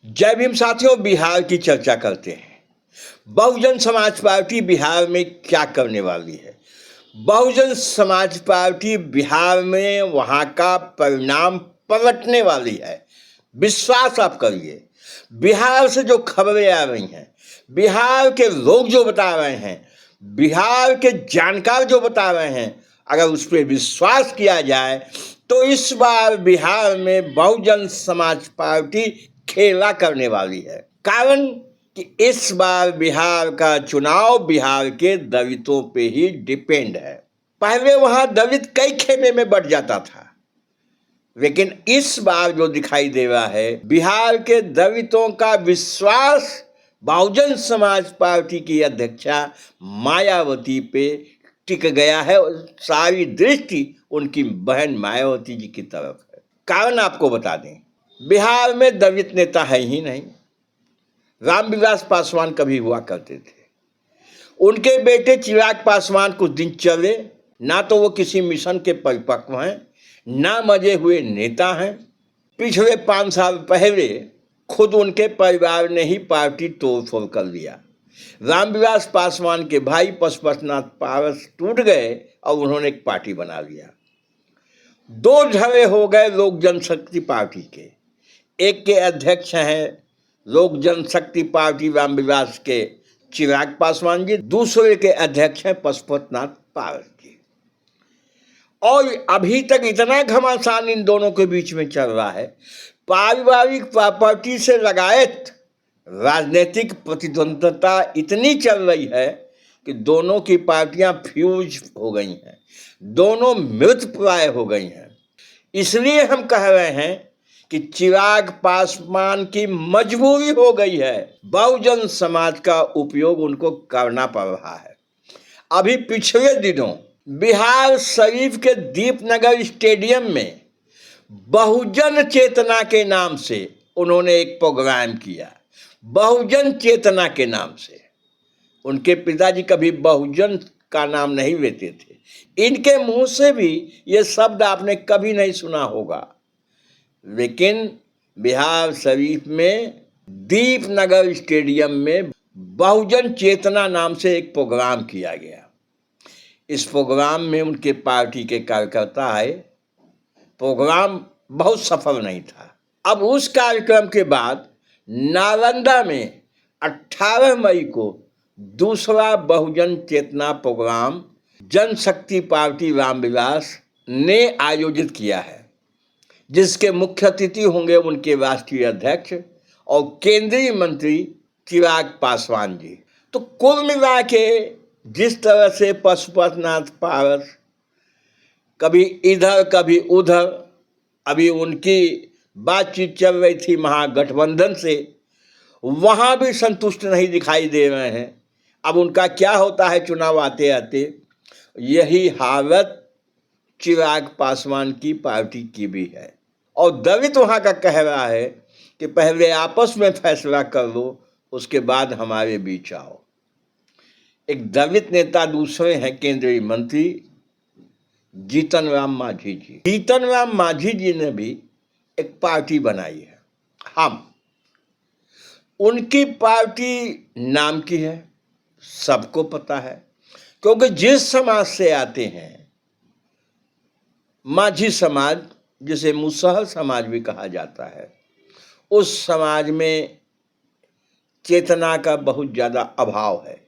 जय भीम साथियों, बिहार की चर्चा करते हैं। बहुजन समाज पार्टी बिहार में क्या करने वाली है? बहुजन समाज पार्टी बिहार में वहां का परिणाम पलटने वाली है। विश्वास आप करिए। बिहार से जो खबरें आ रही हैं, बिहार के लोग जो बता रहे हैं, बिहार के जानकार जो बता रहे हैं, अगर उस पर विश्वास किया जाए तो इस बार बिहार में बहुजन समाज पार्टी खेला करने वाली है। कारण कि इस बार बिहार का चुनाव बिहार के दलितों पे ही डिपेंड है। पहले वहां दलित कई खेमे में बढ़ जाता था, लेकिन इस बार जो दिखाई दे रहा है, बिहार के दलितों का विश्वास बहुजन समाज पार्टी की अध्यक्षा मायावती पे टिक गया है और सारी दृष्टि उनकी बहन मायावती जी की तरफ है। कारण आपको बता दें, बिहार में दलित नेता है ही नहीं। रामविलास पासवान कभी हुआ करते थे, उनके बेटे चिराग पासवान कुछ दिन चले, ना तो वो किसी मिशन के परिपक्व हैं, ना मजे हुए नेता हैं। पिछले 5 साल पहले खुद उनके परिवार ने ही पार्टी तोड़फोड़ कर लिया। रामविलास पासवान के भाई पशुपतिनाथ पारस टूट गए और उन्होंने एक पार्टी बना लिया। 2 झगड़े हो गए लोक जनशक्ति पार्टी के। एक के अध्यक्ष हैं लोक जनशक्ति पार्टी रामविलास के चिराग पासवान जी, दूसरे के अध्यक्ष हैं पशुपतिनाथ पारस जी। और अभी तक इतना घमासान इन दोनों के बीच में चल रहा है, पारिवारिक प्रॉपर्टी से लगायत राजनीतिक प्रतिद्वंद्विता इतनी चल रही है कि दोनों की पार्टियां फ्यूज हो गई हैं, दोनों मृत प्राय हो गई हैं। इसलिए हम कह रहे हैं कि चिराग पासवान की मजबूरी हो गई है, बहुजन समाज का उपयोग उनको करना पड़ रहा है। अभी पिछले दिनों बिहार शरीफ के दीपनगर स्टेडियम में बहुजन चेतना के नाम से उन्होंने एक प्रोग्राम किया। बहुजन चेतना के नाम से उनके पिताजी कभी बहुजन का नाम नहीं लेते थे, इनके मुंह से भी ये शब्द आपने कभी नहीं सुना होगा। लेकिन बिहार शरीफ में दीपनगर स्टेडियम में बहुजन चेतना नाम से एक प्रोग्राम किया गया। इस प्रोग्राम में उनके पार्टी के कार्यकर्ता आए। प्रोग्राम बहुत सफल नहीं था। अब उस कार्यक्रम के बाद नालंदा में 18 मई को दूसरा बहुजन चेतना प्रोग्राम जनशक्ति पार्टी रामविलास ने आयोजित किया है, जिसके मुख्य अतिथि होंगे उनके राष्ट्रीय अध्यक्ष और केंद्रीय मंत्री चिराग पासवान जी। तो कुल मिला के जिस तरह से पशुपतिनाथ पारस कभी इधर कभी उधर, अभी उनकी बातचीत चल रही थी महागठबंधन से, वहाँ भी संतुष्ट नहीं दिखाई दे रहे हैं। अब उनका क्या होता है चुनाव आते आते, यही हालत चिराग पासवान की पार्टी की भी है। और दलित वहाँ का कह रहा है कि पहले आपस में फैसला कर लो, उसके बाद हमारे बीच आओ। एक दलित नेता दूसरे हैं केंद्रीय मंत्री जीतन राम मांझी जी। जीतन राम मांझी जी ने भी एक पार्टी बनाई है। हम उनकी पार्टी नाम की है, सबको पता है, क्योंकि जिस समाज से आते हैं, मांझी समाज जिसे मुसहर समाज भी कहा जाता है, उस समाज में चेतना का बहुत ज़्यादा अभाव है,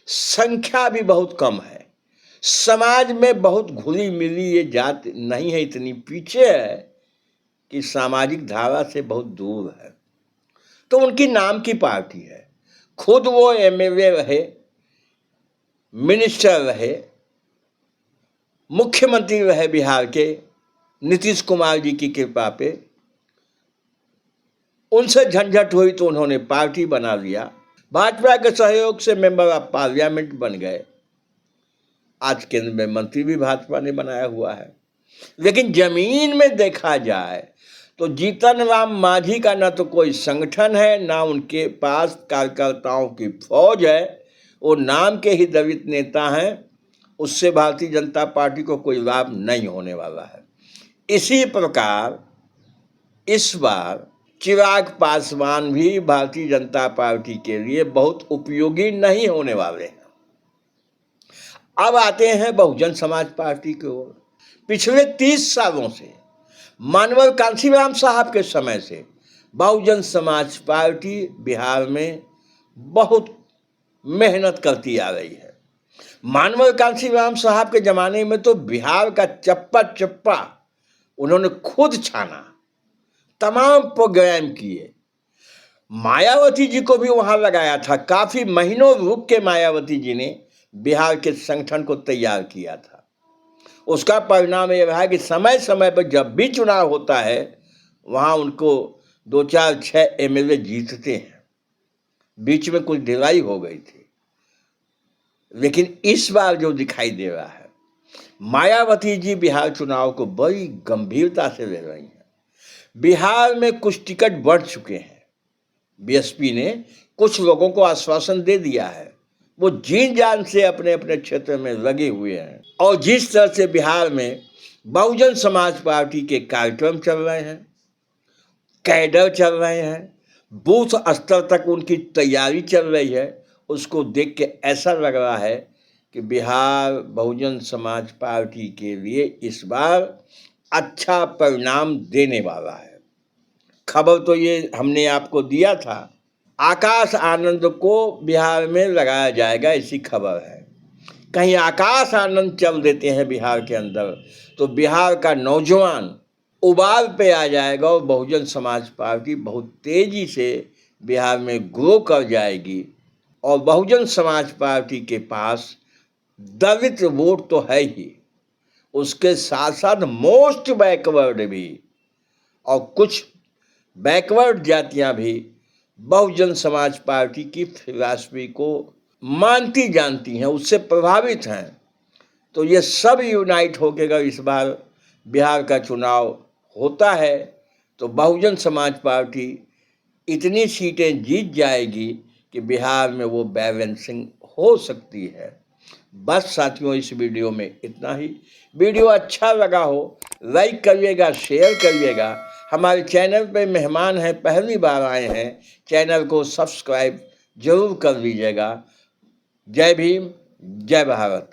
संख्या भी बहुत कम है, समाज में बहुत घुली मिली ये जात नहीं है, इतनी पीछे है कि सामाजिक धारा से बहुत दूर है। तो उनकी नाम की पार्टी है। खुद वो एमएलए रहे, मिनिस्टर रहे, मुख्यमंत्री रहे बिहार के नीतीश कुमार जी की कृपा पे। उनसे झंझट हुई तो उन्होंने पार्टी बना लिया, भाजपा के सहयोग से मेंबर ऑफ पार्लियामेंट बन गए। आज केंद्र में मंत्री भी भाजपा ने बनाया हुआ है। लेकिन जमीन में देखा जाए तो जीतन राम मांझी का ना तो कोई संगठन है, ना उनके पास कार्यकर्ताओं की फौज है, वो नाम के ही दलित नेता हैं। उससे भारतीय जनता पार्टी को कोई लाभ नहीं होने वाला है। इसी प्रकार इस बार चिराग पासवान भी भारतीय जनता पार्टी के लिए बहुत उपयोगी नहीं होने वाले हैं। अब आते हैं बहुजन समाज पार्टी की ओर। पिछले 30 सालों से मानव कांशीराम साहब के समय से बहुजन समाज पार्टी बिहार में बहुत मेहनत करती आ रही है। मानव कांशीराम साहब के जमाने में तो बिहार का चप्पा चप्पा उन्होंने खुद छाना, तमाम प्रोग्राम किए। मायावती जी को भी वहां लगाया था। काफी महीनों रुक के मायावती जी ने बिहार के संगठन को तैयार किया था। उसका परिणाम यह रहा कि समय समय पर जब भी चुनाव होता है वहां उनको 2, 4, 6 एमएलए जीतते हैं। बीच में कुछ ढिलाई हो गई थी, लेकिन इस बार जो दिखाई दे रहा है, मायावती जी बिहार चुनाव को बड़ी गंभीरता से ले रही हैं। बिहार में कुछ टिकट बढ़ चुके हैं। बीएसपी ने कुछ लोगों को आश्वासन दे दिया है। वो जी जान से अपने अपने क्षेत्र में लगे हुए हैं। और जिस तरह से बिहार में बहुजन समाज पार्टी के कार्यक्रम चल रहे हैं, कैडर चल रहे हैं, बूथ स्तर तक उनकी तैयारी चल रही है, उसको देख के ऐसा लग रहा है कि बिहार बहुजन समाज पार्टी के लिए इस बार अच्छा परिणाम देने वाला है। खबर तो ये हमने आपको दिया था, आकाश आनंद को बिहार में लगाया जाएगा, ऐसी खबर है। कहीं आकाश आनंद चल देते हैं बिहार के अंदर तो बिहार का नौजवान उबाल पे आ जाएगा और बहुजन समाज पार्टी बहुत तेजी से बिहार में ग्रो कर जाएगी। और बहुजन समाज पार्टी के पास दलित वोट तो है ही, उसके साथ साथ मोस्ट बैकवर्ड भी और कुछ बैकवर्ड जातियां भी बहुजन समाज पार्टी की फिलॉसफी को मानती जानती हैं, उससे प्रभावित हैं। तो ये सब यूनाइट होकर अगर इस बार बिहार का चुनाव होता है तो बहुजन समाज पार्टी इतनी सीटें जीत जाएगी कि बिहार में वो बैलेंसिंग हो सकती है। बस साथियों, इस वीडियो में इतना ही। वीडियो अच्छा लगा हो लाइक करिएगा, शेयर करिएगा। हमारे चैनल पे मेहमान हैं, पहली बार आए हैं, चैनल को सब्सक्राइब जरूर कर लीजिएगा। जय भीम, जय भारत।